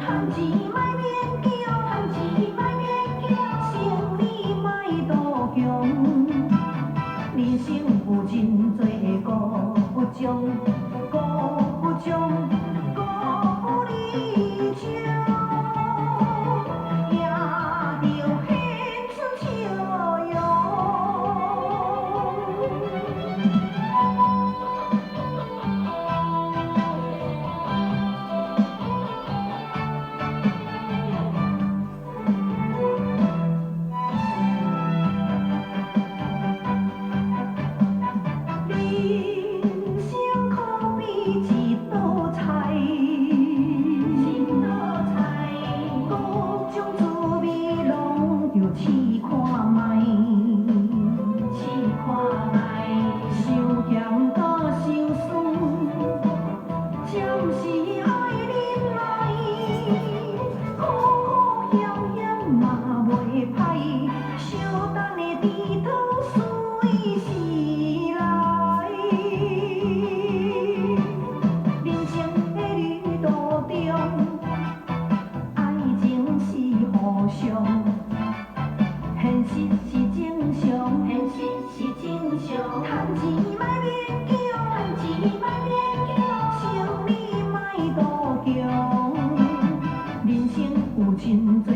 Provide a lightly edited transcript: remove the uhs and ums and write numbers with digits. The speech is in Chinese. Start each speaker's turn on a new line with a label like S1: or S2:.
S1: 趁钱莫勉强，趁钱莫勉强，生理莫多强。人生有真多辜不忠，辜不忠，辜负理想，也着献出笑容。人生可比一道菜，各种滋味拢着试看卖，受咸甲受酸，暂时爱忍耐，苦苦险险嘛袂歹，小等的甜汤随时来。人生的旅途中，爱情是互相，现实是正常，趁钱莫勉强，生理莫多强，人生有真多